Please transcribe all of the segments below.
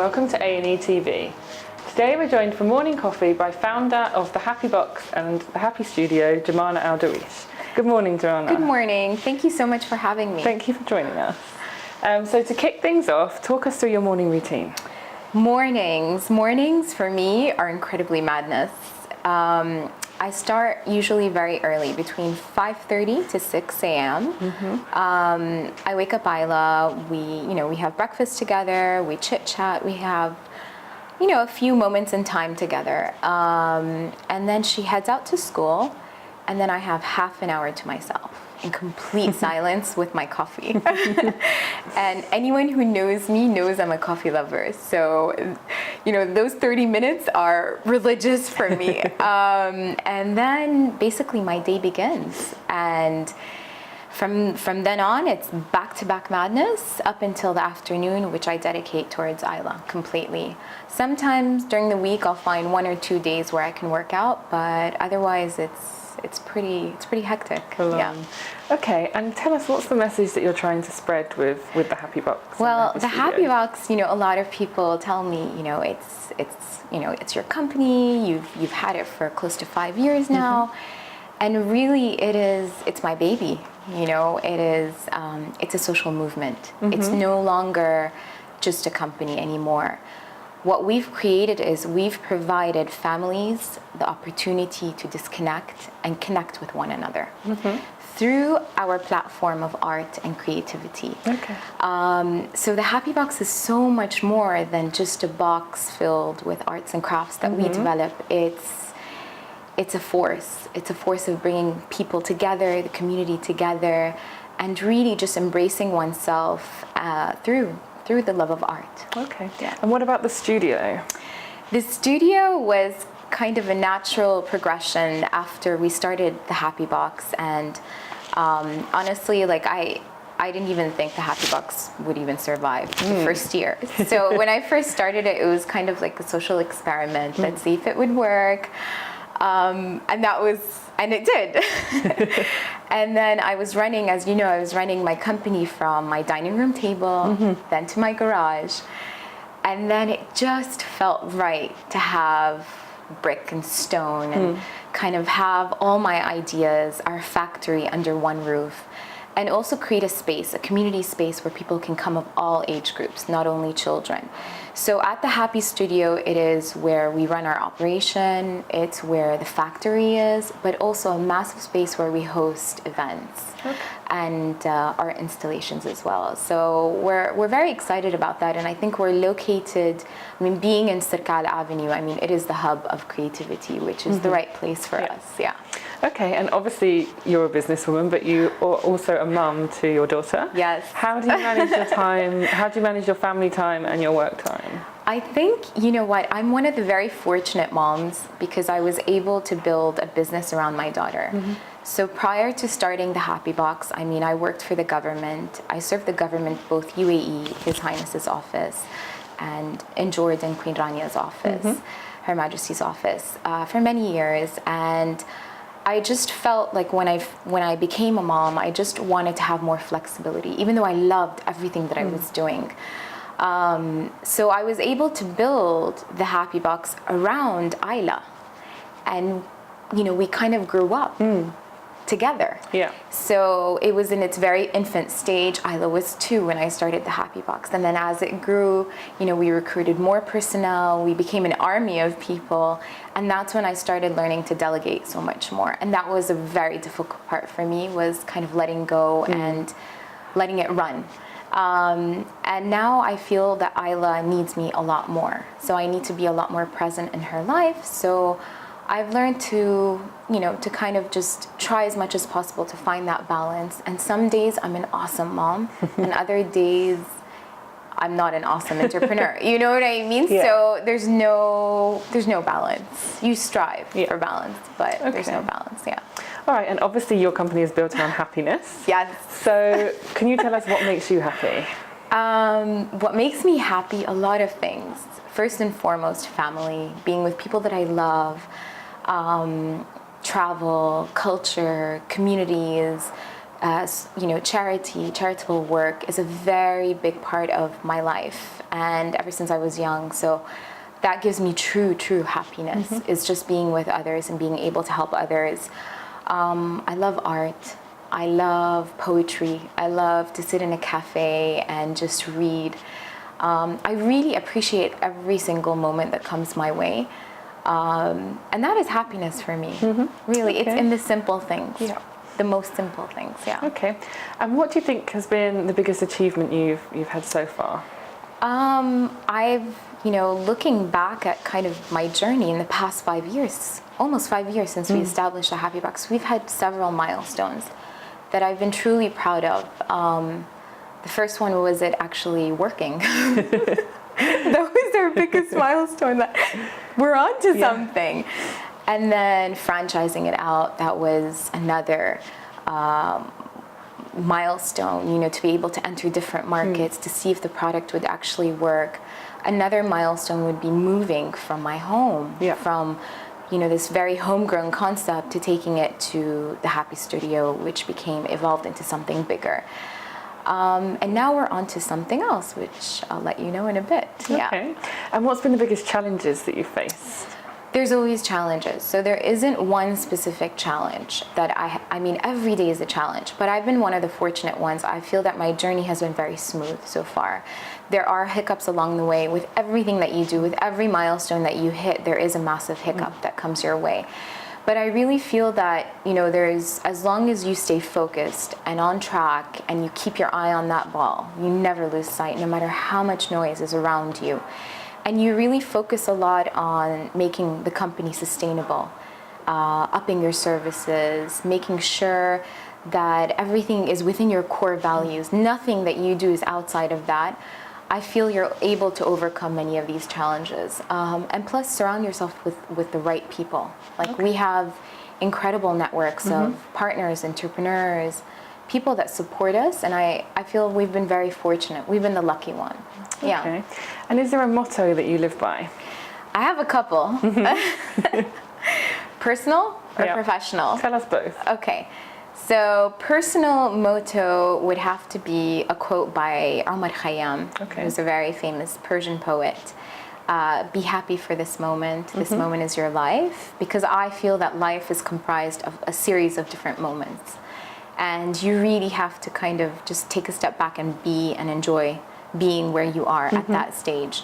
welcome to A&E TV. Today we're joined for morning coffee by founder of the Happy Box and the Happy Studio, Jumana Al Darwish. Good morning, Jumana. Good morning. Thank you so much for having me. Thank you for joining us. So to kick things off, talk us through your morning routine. Mornings for me are incredibly madness. I start usually very early, between 5:30 to 6 a.m. I wake up Isla. We have breakfast together. We chit chat. We have, a few moments in time together. And then she heads out to school, and then I have half an hour to myself in complete silence with my coffee. And anyone who knows me knows I'm a coffee lover. So, those 30 minutes are religious for me. And then basically my day begins. And from then on, it's back-to-back madness up until the afternoon, which I dedicate towards Isla completely. Sometimes during the week, I'll find 1 or 2 days where I can work out, but otherwise it's pretty hectic. Yeah. Okay, and tell us, what's the message that you're trying to spread with the Happy Box? Well, the Happy Box, a lot of people tell me, it's your company. You've had it for close to 5 years now, and really it's my baby. It's a social movement. It's no longer just a company anymore. What we've created is we've provided families the opportunity to disconnect and connect with one another through our platform of art and creativity. Okay. So the Happy Box is so much more than just a box filled with arts and crafts that we develop. It's a force. It's a force of bringing people together, the community together, and really just embracing oneself through the love of art. Okay. Yeah. And what about the studio? The studio was kind of a natural progression after we started the Happy Box, and honestly, I didn't even think the Happy Box would even survive the first year. So when I first started it, it was kind of like a social experiment. Let's see if it would work. And it did. And then I was running, as you know, I was running my company from my dining room table, then to my garage. And then it just felt right to have brick and stone and kind of have all my ideas, our factory under one roof. And also create a space, a community space where people can come of all age groups, not only children. So at the Happy Studio, it is where we run our operation, it's where the factory is, but also a massive space where we host events and our installations as well. So we're very excited about that, and I think we're located, being in Sirkal Avenue, it is the hub of creativity, which is the right place for us, yeah. Okay, and obviously you're a businesswoman, but you are also a mum to your daughter. Yes. How do you manage your time? How do you manage your family time and your work time? I think, I'm one of the very fortunate moms because I was able to build a business around my daughter. So prior to starting the Happy Box, I worked for the government. I served the government, both UAE, His Highness's office, and in Jordan, Queen Rania's office, Her Majesty's office, for many years. And I just felt like when I became a mom, I just wanted to have more flexibility, even though I loved everything that I was doing. So I was able to build the Happy Box around Isla, and we kind of grew up together. Yeah. So it was in its very infant stage. Isla was 2 when I started the Happy Box, and then as it grew, we recruited more personnel. We became an army of people, and that's when I started learning to delegate so much more. And that was a very difficult part for me, was kind of letting go and letting it run. And now I feel that Isla needs me a lot more. So I need to be a lot more present in her life. So I've learned to kind of just try as much as possible to find that balance. And some days I'm an awesome mom, and other days I'm not an awesome entrepreneur. You know what I mean? Yeah. So there's no balance. You strive for balance, but there's no balance. Yeah. All right, and obviously your company is built around happiness. Yes. So can you tell us what makes you happy? What makes me happy? A lot of things. First and foremost, family, being with people that I love, travel, culture, communities, charitable work is a very big part of my life, and ever since I was young. So that gives me true happiness, is just being with others and being able to help others. I love art. I love poetry. I love to sit in a cafe and just read. I really appreciate every single moment that comes my way. And that is happiness for me. Really, it's in the simple things. Yeah. The most simple things, yeah. Okay. And what do you think has been the biggest achievement you've had so far? Looking back at kind of my journey in the past 5 years, almost 5 years since we established the Happy Box, we've had several milestones that I've been truly proud of. The first one was it actually working. That was our biggest milestone, that we're on to something. And then franchising it out, that was another milestone, to be able to enter different markets, to see if the product would actually work. Another milestone would be moving from my home, from this very homegrown concept to taking it to the Happy Studio, which evolved into something bigger. And now we're on to something else, which I'll let you know in a bit. Okay. And what's been the biggest challenges that you faced? There's always challenges. So there isn't one specific challenge that I mean, every day is a challenge, but I've been one of the fortunate ones. I feel that my journey has been very smooth so far. There are hiccups along the way. With everything that you do, with every milestone that you hit, there is a massive hiccup that comes your way. But I really feel that, as long as you stay focused and on track and you keep your eye on that ball, you never lose sight, no matter how much noise is around you. And you really focus a lot on making the company sustainable, upping your services, making sure that everything is within your core values. Nothing that you do is outside of that. I feel you're able to overcome many of these challenges. And plus, surround yourself with the right people. We have incredible networks of partners, entrepreneurs, people that support us, and I feel we've been very fortunate. We've been the lucky one. Yeah. Okay. And is there a motto that you live by? I have a couple. Personal or professional? Tell us both. Okay. So personal motto would have to be a quote by Omar Khayyam, who's a very famous Persian poet. Be happy for this moment. This moment is your life, because I feel that life is comprised of a series of different moments. And you really have to kind of just take a step back and be and enjoy being where you are at that stage.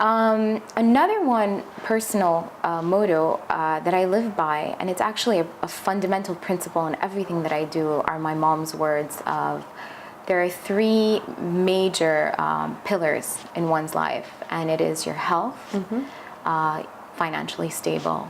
Another one, personal motto that I live by, and it's actually a fundamental principle in everything that I do, are my mom's words of, there are three major pillars in one's life, and it is your health, financially stable,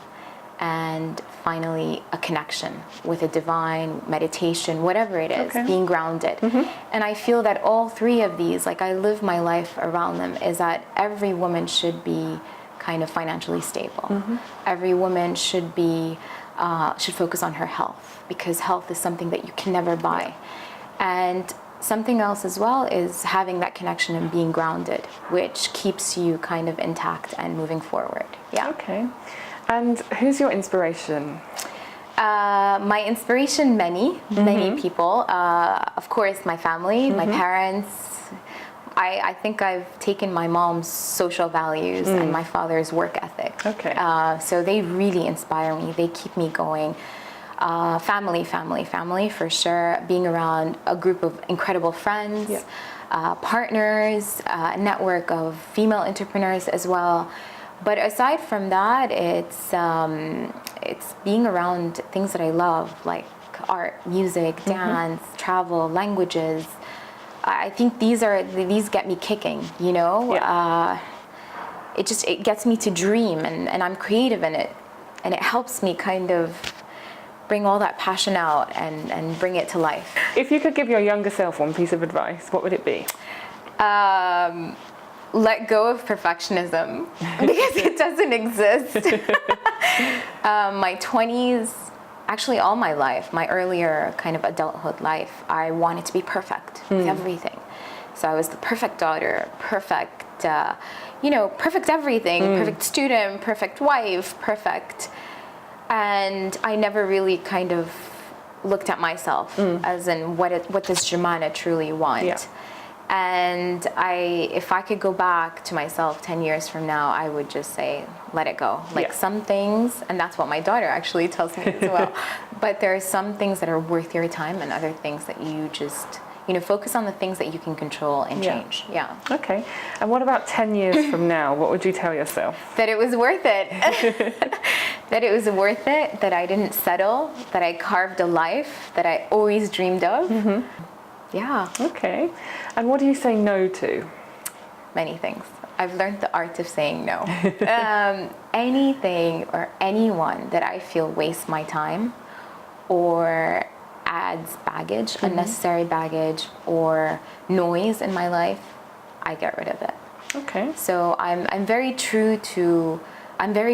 and finally a connection with a divine, meditation, whatever it is, being grounded. And I feel that all three of these, I live my life around them, is that every woman should be kind of financially stable. Every woman should focus on her health, because health is something that you can never buy. And something else as well is having that connection and being grounded, which keeps you kind of intact and moving forward. Yeah. Okay. And who's your inspiration? My inspiration, many people. Of course, my family, my parents. I think I've taken my mom's social values and my father's work ethic. So they really inspire me. They keep me going. Family for sure. Being around a group of incredible friends, partners, a network of female entrepreneurs as well. But aside from that, it's being around things that I love, like art, music, dance, travel, languages. I think these get me kicking, It gets me to dream, and I'm creative in it, and it helps me kind of bring all that passion out and bring it to life. If you could give your younger self one piece of advice, what would it be? Let go of perfectionism, because it doesn't exist. My 20s, actually all my life, my earlier kind of adulthood life, I wanted to be perfect with everything. So I was the perfect daughter, perfect everything, perfect student, perfect wife, perfect. And I never really kind of looked at myself as in what does Jumana truly want? Yeah. And if I could go back to myself 10 years from now, I would just say, let it go. Like some things, and that's what my daughter actually tells me as well. But there are some things that are worth your time and other things that you just, focus on the things that you can control and change. Yeah. Okay. And what about 10 years from now? What would you tell yourself? That it was worth it. That it was worth it, that I didn't settle, that I carved a life that I always dreamed of. Yeah. Okay. And what do you say no to? Many things. I've learned the art of saying no. Anything or anyone that I feel wastes my time or adds baggage, unnecessary baggage or noise in my life, I get rid of it. Okay. So I'm very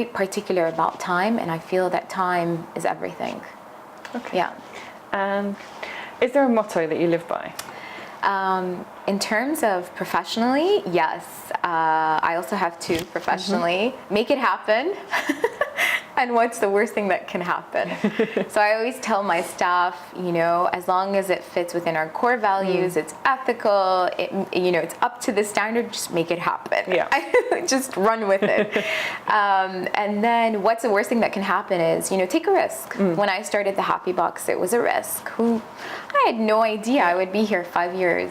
particular about time, and I feel that time is everything. Okay. Yeah. And is there a motto that you live by? In terms of professionally, yes. I also have two professionally. Make it happen. And what's the worst thing that can happen? So I always tell my staff, as long as it fits within our core values, it's ethical, it's up to the standard, just make it happen. Yeah. Just run with it. And then what's the worst thing that can happen is, take a risk. When I started the Happy Box, it was a risk. I had no idea I would be here 5 years,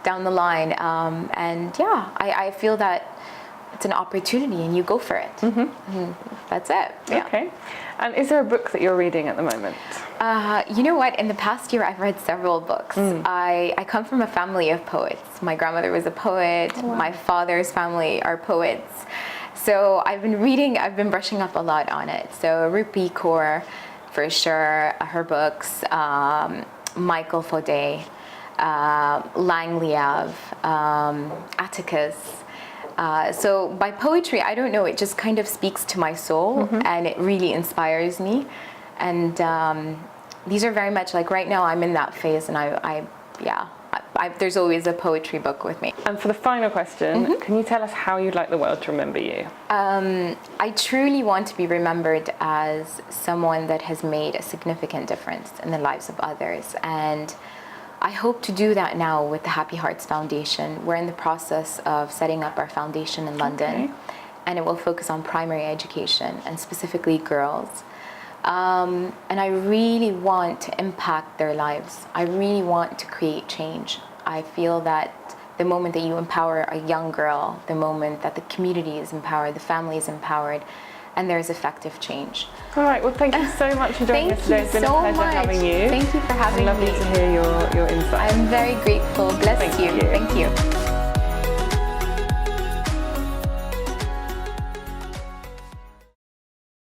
down the line. I feel that it's an opportunity and you go for it. That's it. Yeah. Okay. And is there a book that you're reading at the moment? You know what? In the past year, I've read several books. I come from a family of poets. My grandmother was a poet. Oh, wow. My father's family are poets. So I've been brushing up a lot on it. So Rupi Kaur, for sure, her books, Michael Faudet, Lang Liav, Atticus. So by poetry, I don't know, it just kind of speaks to my soul and it really inspires me. And these are very much like right now I'm in that phase, and there's always a poetry book with me. And for the final question, can you tell us how you'd like the world to remember you? I truly want to be remembered as someone that has made a significant difference in the lives of others. And I hope to do that now with the Happy Hearts Foundation. We're in the process of setting up our foundation in London, and it will focus on primary education and specifically girls. And I really want to impact their lives. I really want to create change. I feel that the moment that you empower a young girl, the moment that the community is empowered, the family is empowered, and there's effective change. All right, well, thank you so much for joining us today. It's been a pleasure having you. Thank you for having me. Lovely to hear your insights. I'm very grateful. Bless you. Thank you.